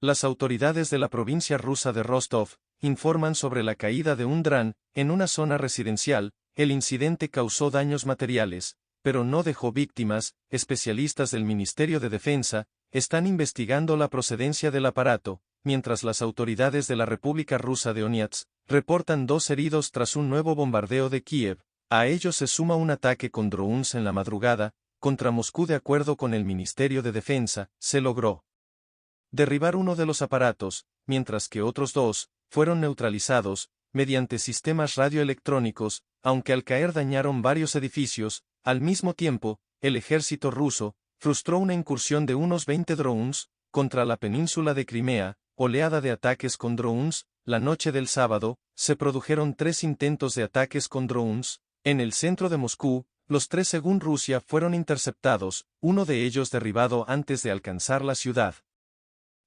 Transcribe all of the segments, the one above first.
Las autoridades de la provincia rusa de Rostov informan sobre la caída de un dron en una zona residencial. El incidente causó daños materiales, pero no dejó víctimas. Especialistas del Ministerio de Defensa están investigando la procedencia del aparato, mientras las autoridades de la República Rusa de Donetsk reportan 2 heridos tras un nuevo bombardeo de Kiev. A ello se suma un ataque con drones en la madrugada contra Moscú. De acuerdo con el Ministerio de Defensa, se logró derribar uno de los aparatos, mientras que otros 2 fueron neutralizados mediante sistemas radioelectrónicos, aunque al caer dañaron varios edificios. Al mismo tiempo, el ejército ruso frustró una incursión de unos 20 drones contra la península de Crimea. Oleada de ataques con drones. La noche del sábado, se produjeron 3 intentos de ataques con drones en el centro de Moscú. Los 3, según Rusia, fueron interceptados, uno de ellos derribado antes de alcanzar la ciudad.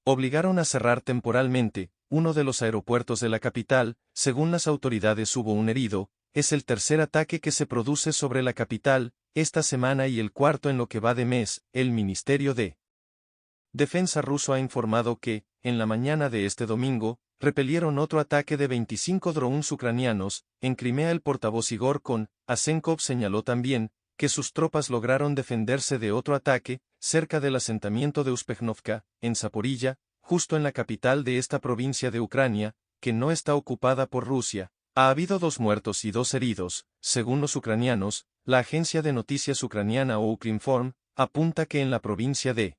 Obligaron a cerrar temporalmente uno de los aeropuertos de la capital. Según las autoridades, hubo un herido. Es el tercer ataque que se produce sobre la capital esta semana y el cuarto en lo que va de mes. El Ministerio de Defensa ruso ha informado que, en la mañana de este domingo, repelieron otro ataque de 25 drones ucranianos en Crimea. El portavoz Igor Asenkov señaló también que sus tropas lograron defenderse de otro ataque cerca del asentamiento de Uspechnovka, en Zaporilla, justo en la capital de esta provincia de Ucrania, que no está ocupada por Rusia. Ha habido 2 muertos y 2 heridos, según los ucranianos. La agencia de noticias ucraniana Ukrinform apunta que en la provincia de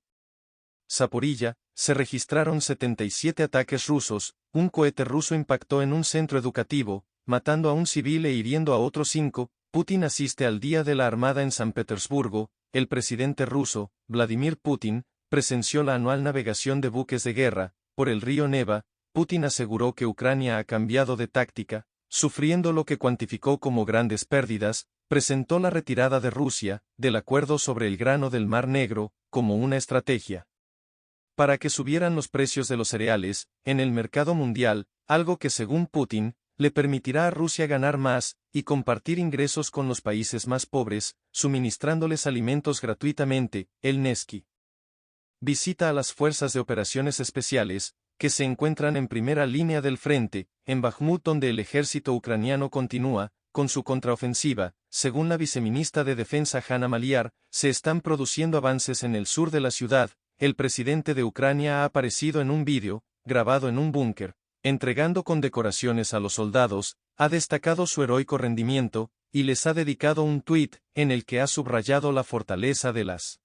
Zaporilla se registraron 77 ataques rusos. Un cohete ruso impactó en un centro educativo, matando a un civil e hiriendo a otros 5. Putin asiste al Día de la Armada en San Petersburgo. El presidente ruso, Vladimir Putin, presenció la anual navegación de buques de guerra por el río Neva. Putin aseguró que Ucrania ha cambiado de táctica, sufriendo lo que cuantificó como grandes pérdidas. Presentó la retirada de Rusia del acuerdo sobre el grano del Mar Negro como una estrategia para que subieran los precios de los cereales en el mercado mundial, algo que según Putin le permitirá a Rusia ganar más y compartir ingresos con los países más pobres, suministrándoles alimentos gratuitamente. El Nevsky visita a las fuerzas de operaciones especiales, que se encuentran en primera línea del frente, en Bakhmut, donde el ejército ucraniano continúa con su contraofensiva. Según la viceministra de Defensa Hanna Maliar, se están produciendo avances en el sur de la ciudad. El presidente de Ucrania ha aparecido en un vídeo, grabado en un búnker, entregando condecoraciones a los soldados. Ha destacado su heroico rendimiento, y les ha dedicado un tuit, en el que ha subrayado la fortaleza de las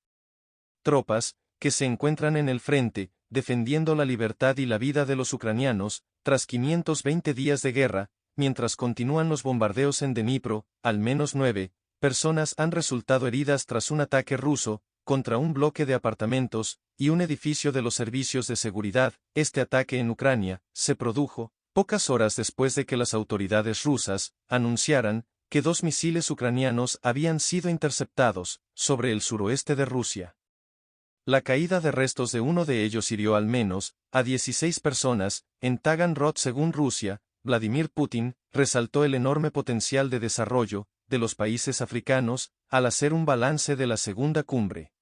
tropas, que se encuentran en el frente, defendiendo la libertad y la vida de los ucranianos. Tras 520 días de guerra, mientras continúan los bombardeos en Dnipro, al menos 9 personas han resultado heridas tras un ataque ruso contra un bloque de apartamentos y un edificio de los servicios de seguridad. Este ataque en Ucrania se produjo pocas horas después de que las autoridades rusas anunciaran que 2 misiles ucranianos habían sido interceptados sobre el suroeste de Rusia. La caída de restos de uno de ellos hirió al menos a 16 personas en Taganrog. Según Rusia, Vladimir Putin resaltó el enorme potencial de desarrollo de los países africanos al hacer un balance de la segunda cumbre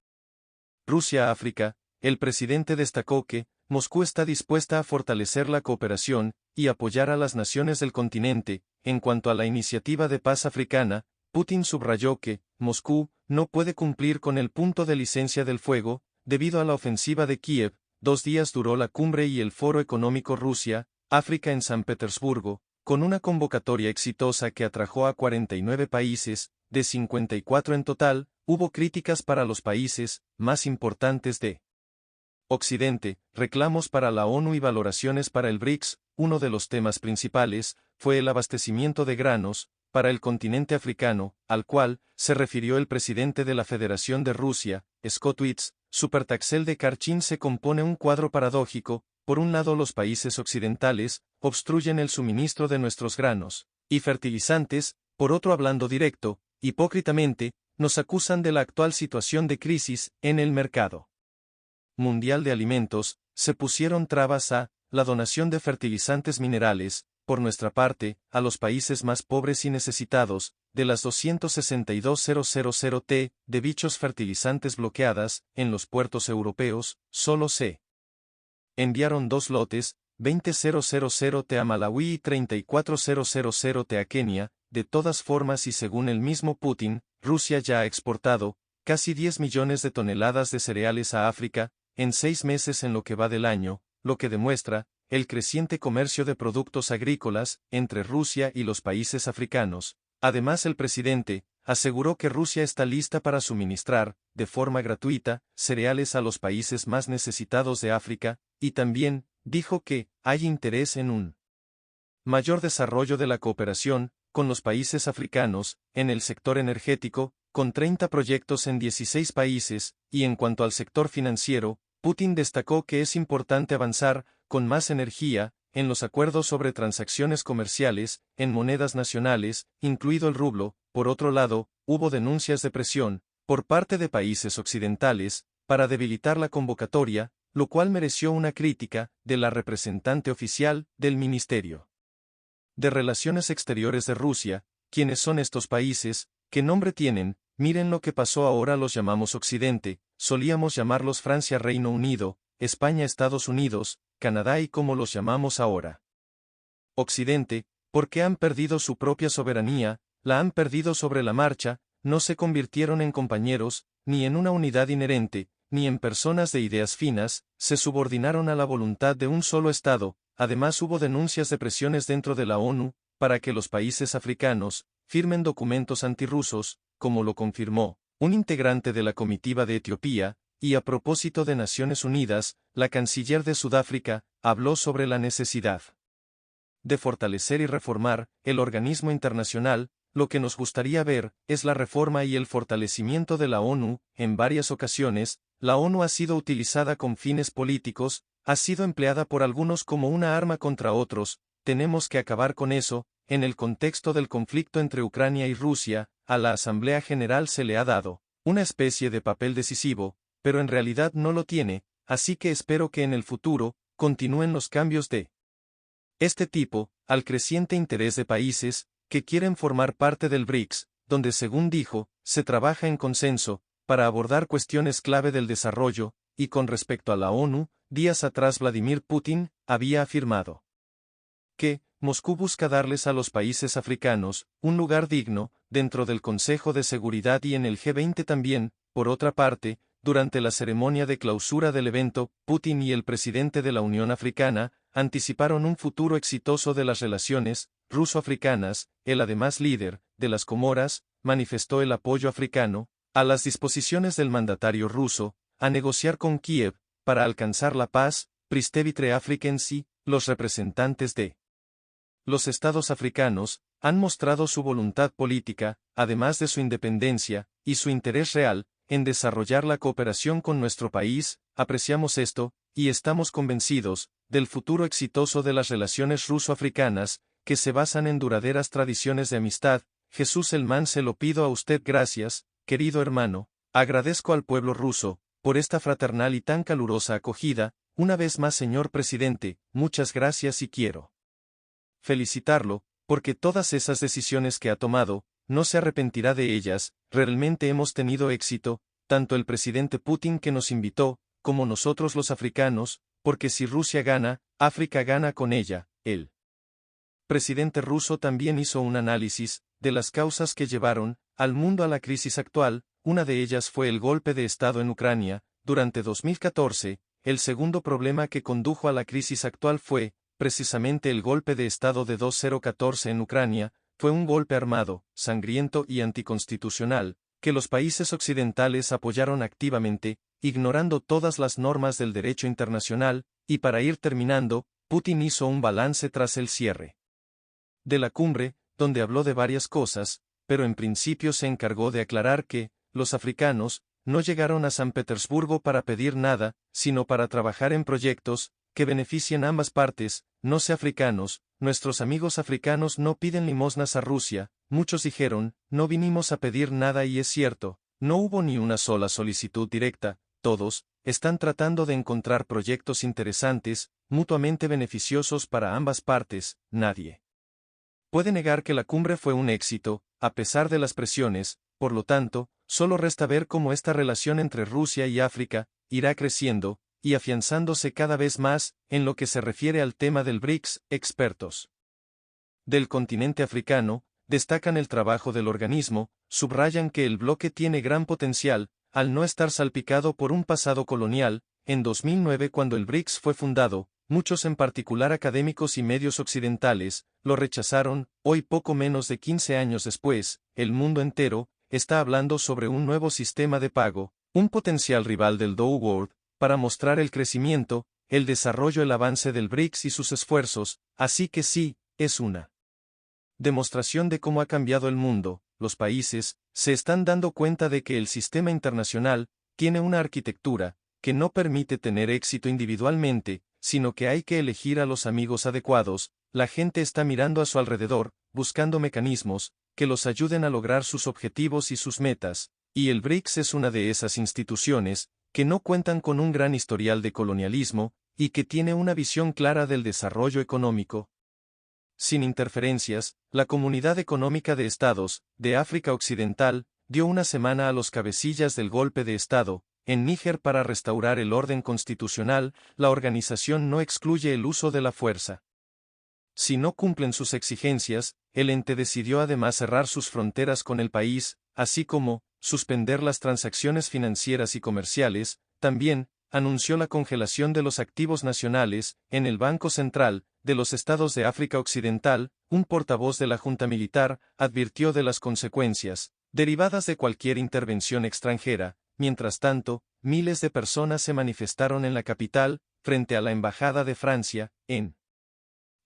Rusia-África. El presidente destacó que Moscú está dispuesta a fortalecer la cooperación y apoyar a las naciones del continente. En cuanto a la iniciativa de paz africana, Putin subrayó que Moscú no puede cumplir con el punto de licencia del fuego debido a la ofensiva de Kiev. 2 días duró la cumbre y el Foro Económico Rusia-África en San Petersburgo, con una convocatoria exitosa que atrajo a 49 países, de 54 en total. Hubo críticas para los países más importantes de Occidente, reclamos para la ONU y valoraciones para el BRICS. Uno de los temas principales fue el abastecimiento de granos para el continente africano, al cual se refirió el presidente de la Federación de Rusia, Scott Witz. Supertaxel de Kharchin se compone un cuadro paradójico. Por un lado, los países occidentales obstruyen el suministro de nuestros granos y fertilizantes. Por otro, hablando directo, hipócritamente, nos acusan de la actual situación de crisis en el mercado mundial de alimentos. Se pusieron trabas a la donación de fertilizantes minerales, por nuestra parte, a los países más pobres y necesitados. De las 262.000 t de dichos fertilizantes bloqueadas en los puertos europeos, solo se enviaron 2 lotes, 20.000 t a Malawi y 34.000 t a Kenia. De todas formas y según el mismo Putin, Rusia ya ha exportado casi 10 millones de toneladas de cereales a África en 6 meses en lo que va del año, lo que demuestra el creciente comercio de productos agrícolas entre Rusia y los países africanos. Además, el presidente aseguró que Rusia está lista para suministrar, de forma gratuita, cereales a los países más necesitados de África, y también dijo que hay interés en un mayor desarrollo de la cooperación con los países africanos en el sector energético, con 30 proyectos en 16 países, y en cuanto al sector financiero, Putin destacó que es importante avanzar con más energía en los acuerdos sobre transacciones comerciales en monedas nacionales, incluido el rublo. Por otro lado, hubo denuncias de presión por parte de países occidentales para debilitar la convocatoria, lo cual mereció una crítica de la representante oficial del Ministerio de Relaciones Exteriores de Rusia. ¿Quiénes son estos países? ¿Qué nombre tienen? Miren lo que pasó ahora. Los llamamos Occidente, solíamos llamarlos Francia, Reino Unido, España, Estados Unidos, Canadá y como los llamamos ahora. Occidente, porque han perdido su propia soberanía, la han perdido sobre la marcha, no se convirtieron en compañeros, ni en una unidad inherente, ni en personas de ideas finas, se subordinaron a la voluntad de un solo Estado. Además hubo denuncias de presiones dentro de la ONU, para que los países africanos firmen documentos antirrusos, como lo confirmó un integrante de la comitiva de Etiopía, y a propósito de Naciones Unidas, la canciller de Sudáfrica habló sobre la necesidad de fortalecer y reformar el organismo internacional. Lo que nos gustaría ver es la reforma y el fortalecimiento de la ONU. En varias ocasiones, la ONU ha sido utilizada con fines políticos, ha sido empleada por algunos como una arma contra otros. Tenemos que acabar con eso. En el contexto del conflicto entre Ucrania y Rusia, a la Asamblea General se le ha dado una especie de papel decisivo, pero en realidad no lo tiene, así que espero que en el futuro continúen los cambios de este tipo, al creciente interés de países que quieren formar parte del BRICS, donde según dijo, se trabaja en consenso, para abordar cuestiones clave del desarrollo. Y con respecto a la ONU, días atrás Vladimir Putin había afirmado que Moscú busca darles a los países africanos un lugar digno dentro del Consejo de Seguridad y en el G20 también. Por otra parte, durante la ceremonia de clausura del evento, Putin y el presidente de la Unión Africana anticiparon un futuro exitoso de las relaciones ruso-africanas. El además líder de las Comoras manifestó el apoyo africano a las disposiciones del mandatario ruso a negociar con Kiev para alcanzar la paz. Pristevitre Afrikensi, los representantes de los estados africanos han mostrado su voluntad política, además de su independencia y su interés real en desarrollar la cooperación con nuestro país. Apreciamos esto y estamos convencidos del futuro exitoso de las relaciones ruso-africanas, que se basan en duraderas tradiciones de amistad. Jesús Elman: se lo pido a usted. Gracias, querido hermano. Agradezco al pueblo ruso por esta fraternal y tan calurosa acogida. Una vez más, señor presidente, muchas gracias y quiero felicitarlo, porque todas esas decisiones que ha tomado, no se arrepentirá de ellas. Realmente hemos tenido éxito, tanto el presidente Putin que nos invitó, como nosotros los africanos, porque si Rusia gana, África gana con ella. El presidente ruso también hizo un análisis de las causas que llevaron al mundo a la crisis actual. Una de ellas fue el golpe de Estado en Ucrania, durante 2014, el segundo problema que condujo a la crisis actual fue, precisamente el golpe de Estado de 2014 en Ucrania. Fue un golpe armado, sangriento y anticonstitucional, que los países occidentales apoyaron activamente, ignorando todas las normas del derecho internacional. Y para ir terminando, Putin hizo un balance tras el cierre de la cumbre, donde habló de varias cosas, pero en principio se encargó de aclarar que los africanos no llegaron a San Petersburgo para pedir nada, sino para trabajar en proyectos que beneficien a ambas partes. No sé africanos, nuestros amigos africanos no piden limosnas a Rusia. Muchos dijeron, no vinimos a pedir nada y es cierto, no hubo ni una sola solicitud directa. Todos están tratando de encontrar proyectos interesantes, mutuamente beneficiosos para ambas partes. Nadie puede negar que la cumbre fue un éxito, a pesar de las presiones. Por lo tanto, solo resta ver cómo esta relación entre Rusia y África irá creciendo, y afianzándose cada vez más, en lo que se refiere al tema del BRICS, expertos del continente africano, destacan el trabajo del organismo, subrayan que el bloque tiene gran potencial, al no estar salpicado por un pasado colonial. En 2009, cuando el BRICS fue fundado, muchos en particular académicos y medios occidentales, lo rechazaron. Hoy, poco menos de 15 años después, el mundo entero está hablando sobre un nuevo sistema de pago, un potencial rival del Dow World, para mostrar el crecimiento, el desarrollo, el avance del BRICS y sus esfuerzos. Así que sí, es una demostración de cómo ha cambiado el mundo. Los países se están dando cuenta de que el sistema internacional tiene una arquitectura que no permite tener éxito individualmente, sino que hay que elegir a los amigos adecuados. La gente está mirando a su alrededor, buscando mecanismos que los ayuden a lograr sus objetivos y sus metas, y el BRICS es una de esas instituciones que no cuentan con un gran historial de colonialismo y que tiene una visión clara del desarrollo económico. Sin interferencias, la Comunidad Económica de Estados de África Occidental dio una semana a los cabecillas del golpe de Estado en Níger para restaurar el orden constitucional. La organización no excluye el uso de la fuerza. Si no cumplen sus exigencias, el ente decidió además cerrar sus fronteras con el país, así como suspender las transacciones financieras y comerciales. También anunció la congelación de los activos nacionales en el Banco Central de los Estados de África Occidental. Un portavoz de la Junta Militar advirtió de las consecuencias derivadas de cualquier intervención extranjera. Mientras tanto, miles de personas se manifestaron en la capital, frente a la Embajada de Francia, en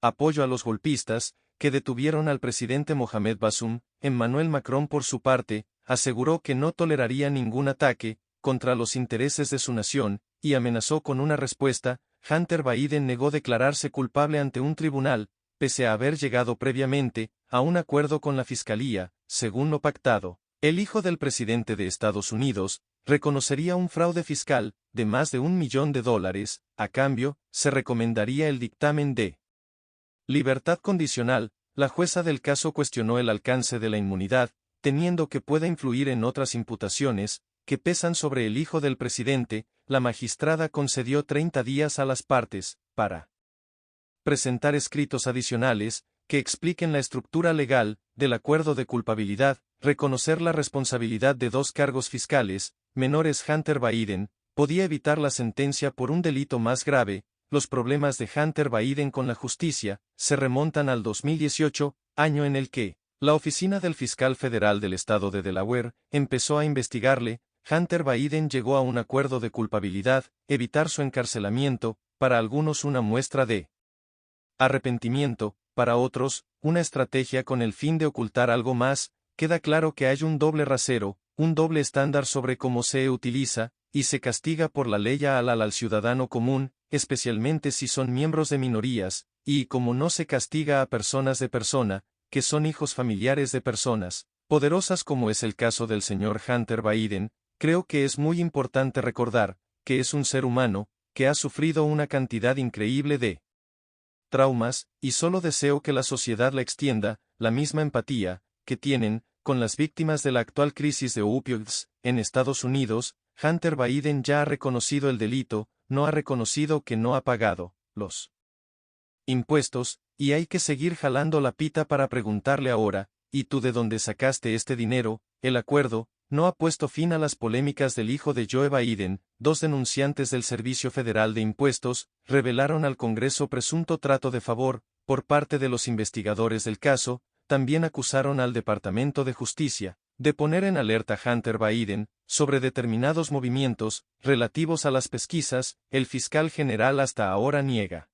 apoyo a los golpistas, que detuvieron al presidente Mohamed Bazoum. Emmanuel Macron, por su parte, aseguró que no toleraría ningún ataque contra los intereses de su nación, y amenazó con una respuesta. Hunter Biden negó declararse culpable ante un tribunal, pese a haber llegado previamente a un acuerdo con la fiscalía. Según lo pactado, el hijo del presidente de Estados Unidos reconocería un fraude fiscal de más de $1 millón. A cambio, se recomendaría el dictamen de libertad condicional. La jueza del caso cuestionó el alcance de la inmunidad, teniendo que pueda influir en otras imputaciones que pesan sobre el hijo del presidente. La magistrada concedió 30 días a las partes para presentar escritos adicionales que expliquen la estructura legal del acuerdo de culpabilidad, reconocer la responsabilidad de 2 cargos fiscales menores. Hunter Biden podía evitar la sentencia por un delito más grave. Los problemas de Hunter Biden con la justicia se remontan al 2018, año en el que la oficina del fiscal federal del estado de Delaware empezó a investigarle. Hunter Biden llegó a un acuerdo de culpabilidad, evitar su encarcelamiento, para algunos una muestra de arrepentimiento, para otros, una estrategia con el fin de ocultar algo más. Queda claro que hay un doble rasero, un doble estándar sobre cómo se utiliza y se castiga por la ley al ciudadano común, especialmente si son miembros de minorías, y como no se castiga a personas de persona, que son hijos familiares de personas poderosas, como es el caso del señor Hunter Biden. Creo que es muy importante recordar que es un ser humano que ha sufrido una cantidad increíble de traumas, y solo deseo que la sociedad le extienda la misma empatía que tienen con las víctimas de la actual crisis de opioides en Estados Unidos. Hunter Biden ya ha reconocido el delito, no ha reconocido que no ha pagado los impuestos, y hay que seguir jalando la pita para preguntarle ahora, ¿y tú de dónde sacaste este dinero? El acuerdo no ha puesto fin a las polémicas del hijo de Joe Biden. 2 denunciantes del Servicio Federal de Impuestos revelaron al Congreso presunto trato de favor por parte de los investigadores del caso. También acusaron al Departamento de Justicia de poner en alerta a Hunter Biden sobre determinados movimientos relativos a las pesquisas. El fiscal general hasta ahora niega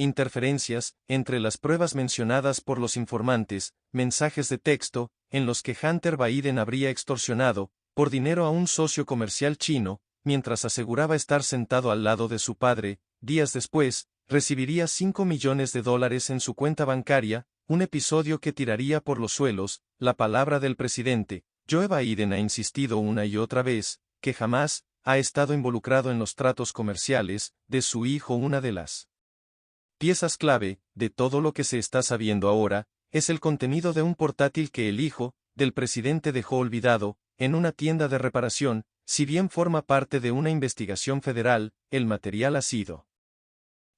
interferencias entre las pruebas mencionadas por los informantes, mensajes de texto en los que Hunter Biden habría extorsionado por dinero a un socio comercial chino, mientras aseguraba estar sentado al lado de su padre. Días después, recibiría $5 millones en su cuenta bancaria, un episodio que tiraría por los suelos la palabra del presidente. Joe Biden ha insistido una y otra vez que jamás ha estado involucrado en los tratos comerciales de su hijo. Una de las piezas clave de todo lo que se está sabiendo ahora es el contenido de un portátil que el hijo del presidente dejó olvidado en una tienda de reparación. Si bien forma parte de una investigación federal, el material ha sido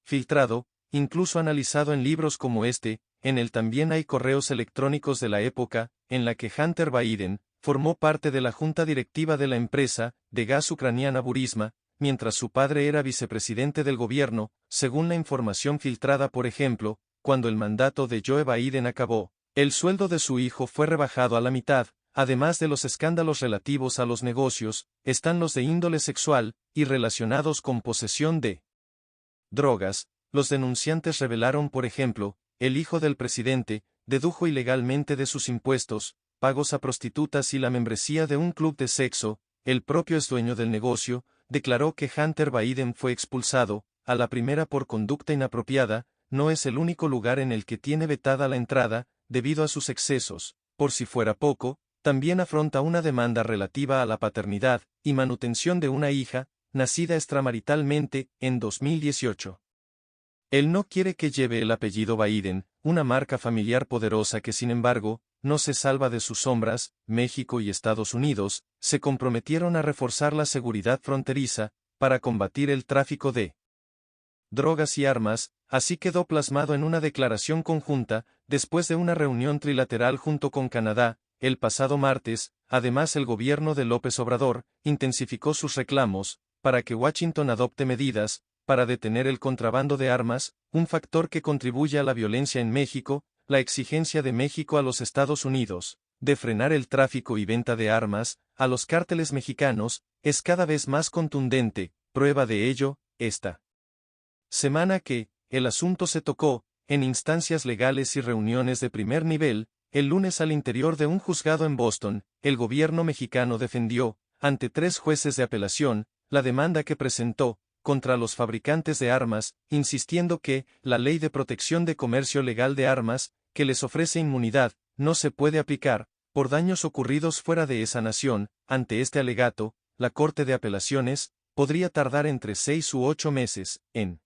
filtrado, incluso analizado en libros como este. En él también hay correos electrónicos de la época, en la que Hunter Biden formó parte de la junta directiva de la empresa de gas ucraniana Burisma, mientras su padre era vicepresidente del gobierno. Según la información filtrada, por ejemplo, cuando el mandato de Joe Biden acabó, el sueldo de su hijo fue rebajado a la mitad. Además de los escándalos relativos a los negocios, están los de índole sexual, y relacionados con posesión de drogas. Los denunciantes revelaron, por ejemplo, el hijo del presidente dedujo ilegalmente de sus impuestos pagos a prostitutas y la membresía de un club de sexo. El propio ex dueño del negocio declaró que Hunter Biden fue expulsado, a la primera por conducta inapropiada. No es el único lugar en el que tiene vetada la entrada, debido a sus excesos. Por si fuera poco, también afronta una demanda relativa a la paternidad y manutención de una hija, nacida extramaritalmente, en 2018. Él no quiere que lleve el apellido Biden, una marca familiar poderosa que sin embargo, no se salva de sus sombras. México y Estados Unidos se comprometieron a reforzar la seguridad fronteriza, para combatir el tráfico de drogas y armas. Así quedó plasmado en una declaración conjunta, después de una reunión trilateral junto con Canadá, el pasado martes. Además, el gobierno de López Obrador intensificó sus reclamos para que Washington adopte medidas para detener el contrabando de armas, un factor que contribuye a la violencia en México. La exigencia de México a los Estados Unidos de frenar el tráfico y venta de armas a los cárteles mexicanos es cada vez más contundente. Prueba de ello, esta semana que el asunto se tocó en instancias legales y reuniones de primer nivel. El lunes, al interior de un juzgado en Boston, el gobierno mexicano defendió, ante 3 jueces de apelación, la demanda que presentó contra los fabricantes de armas, insistiendo que la Ley de Protección de Comercio Legal de Armas, que les ofrece inmunidad, no se puede aplicar por daños ocurridos fuera de esa nación. Ante este alegato, la Corte de Apelaciones podría tardar entre 6 u 8 meses en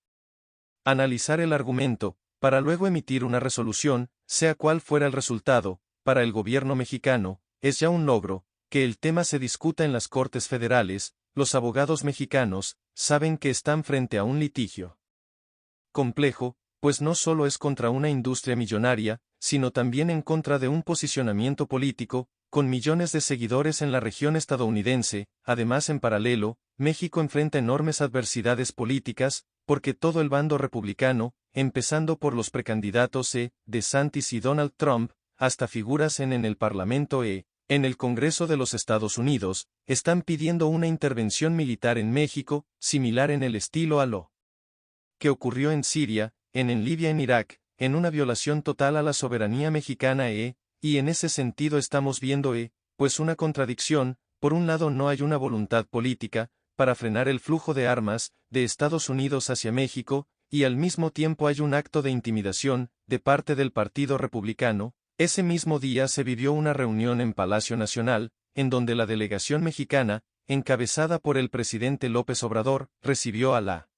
analizar el argumento, para luego emitir una resolución. Sea cual fuera el resultado, para el gobierno mexicano, es ya un logro que el tema se discuta en las Cortes Federales. Los abogados mexicanos saben que están frente a un litigio complejo, pues no solo es contra una industria millonaria, sino también en contra de un posicionamiento político, con millones de seguidores en la región estadounidense. Además, en paralelo, México enfrenta enormes adversidades políticas, porque todo el bando republicano, empezando por los precandidatos DeSantis y Donald Trump, hasta figuras en el Parlamento en el Congreso de los Estados Unidos, están pidiendo una intervención militar en México, similar en el estilo a lo que ocurrió en Siria, en Libia, en Irak, en una violación total a la soberanía mexicana y en ese sentido estamos viendo pues una contradicción. Por un lado, no hay una voluntad política para frenar el flujo de armas de Estados Unidos hacia México, y al mismo tiempo hay un acto de intimidación de parte del Partido Republicano. Ese mismo día se vivió una reunión en Palacio Nacional, en donde la delegación mexicana, encabezada por el presidente López Obrador, recibió a la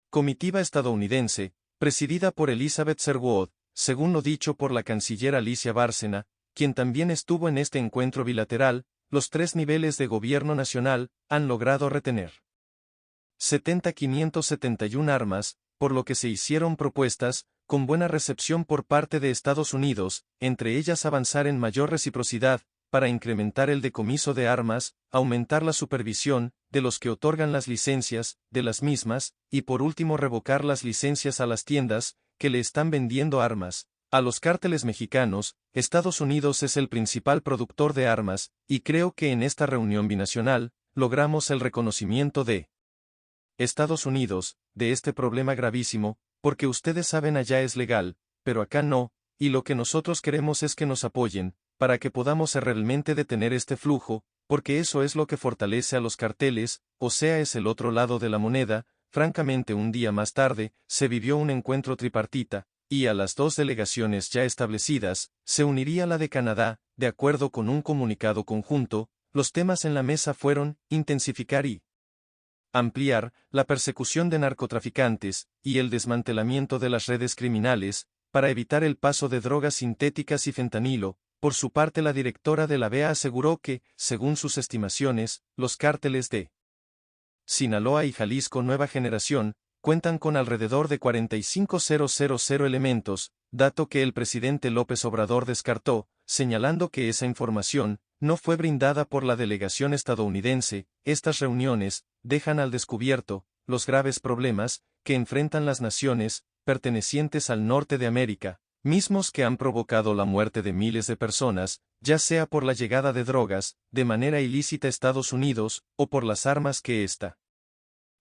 comitiva estadounidense, presidida por Elizabeth Sherwood, según lo dicho por la canciller Alicia Bárcena, quien también estuvo en este encuentro bilateral. Los 3 niveles de gobierno nacional han logrado retener 70.571 armas, por lo que se hicieron propuestas, con buena recepción por parte de Estados Unidos, entre ellas avanzar en mayor reciprocidad, para incrementar el decomiso de armas, aumentar la supervisión de los que otorgan las licencias de las mismas, y por último revocar las licencias a las tiendas que le están vendiendo armas a los cárteles mexicanos. Estados Unidos es el principal productor de armas, y creo que en esta reunión binacional logramos el reconocimiento de Estados Unidos de este problema gravísimo, porque ustedes saben allá es legal, pero acá no, y lo que nosotros queremos es que nos apoyen, para que podamos realmente detener este flujo, porque eso es lo que fortalece a los carteles, o sea, es el otro lado de la moneda. Francamente, un día más tarde, se vivió un encuentro tripartita, y a las 2 delegaciones ya establecidas, se uniría la de Canadá. De acuerdo con un comunicado conjunto, los temas en la mesa fueron intensificar y ampliar la persecución de narcotraficantes, y el desmantelamiento de las redes criminales, para evitar el paso de drogas sintéticas y fentanilo, Por su parte, la directora de la DEA aseguró que, según sus estimaciones, los cárteles de Sinaloa y Jalisco Nueva Generación cuentan con alrededor de 45.000 elementos, dato que el presidente López Obrador descartó, señalando que esa información no fue brindada por la delegación estadounidense. Estas reuniones dejan al descubierto los graves problemas que enfrentan las naciones pertenecientes al norte de América, mismos que han provocado la muerte de miles de personas, ya sea por la llegada de drogas de manera ilícita a Estados Unidos o por las armas que esta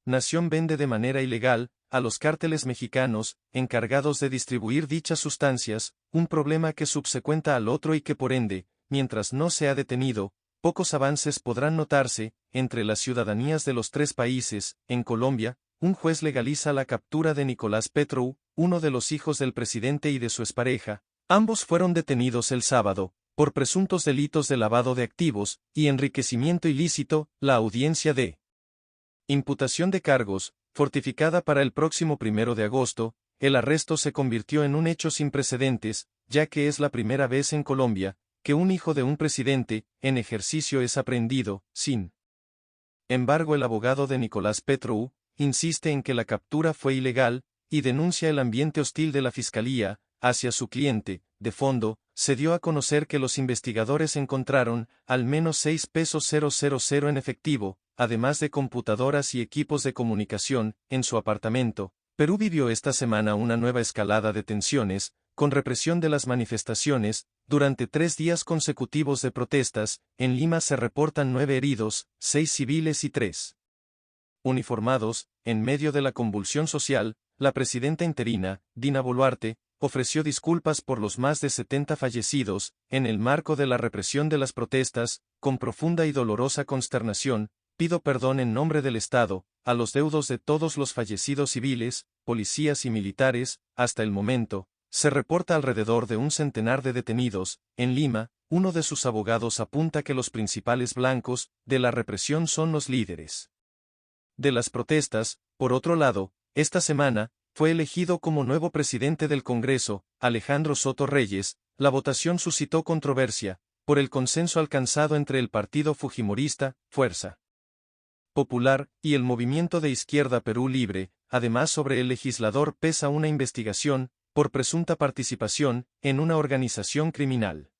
nación vende de manera ilegal a los cárteles mexicanos encargados de distribuir dichas sustancias, un problema que subsecuenta al otro y que por ende, mientras no se ha detenido, pocos avances podrán notarse entre las ciudadanías de los tres países. En Colombia, un juez legaliza la captura de Nicolás Petro, uno de los hijos del presidente y de su expareja. Ambos fueron detenidos el sábado, por presuntos delitos de lavado de activos y enriquecimiento ilícito. La audiencia de imputación de cargos, fortificada para el próximo 1 de agosto, el arresto se convirtió en un hecho sin precedentes, ya que es la primera vez en Colombia que un hijo de un presidente en ejercicio es aprehendido. Sin embargo, el abogado de Nicolás Petro insiste en que la captura fue ilegal y denuncia el ambiente hostil de la fiscalía hacia su cliente. De fondo, se dio a conocer que los investigadores encontraron al menos 6.000 en efectivo, además de computadoras y equipos de comunicación, en su apartamento. Perú vivió esta semana una nueva escalada de tensiones, con represión de las manifestaciones. Durante 3 días consecutivos de protestas, en Lima se reportan 9 heridos, 6 civiles y 3 uniformados. En medio de la convulsión social, la presidenta interina, Dina Boluarte, ofreció disculpas por los más de 70 fallecidos, en el marco de la represión de las protestas. Con profunda y dolorosa consternación, pido perdón en nombre del Estado, a los deudos de todos los fallecidos civiles, policías y militares. Hasta el momento, se reporta alrededor de un centenar de detenidos. En Lima, uno de sus abogados apunta que los principales blancos de la represión son los líderes de las protestas. Por otro lado, esta semana, fue elegido como nuevo presidente del Congreso, Alejandro Soto Reyes. La votación suscitó controversia, por el consenso alcanzado entre el partido fujimorista, Fuerza Popular, y el movimiento de izquierda Perú Libre. Además, sobre el legislador pesa una investigación por presunta participación en una organización criminal.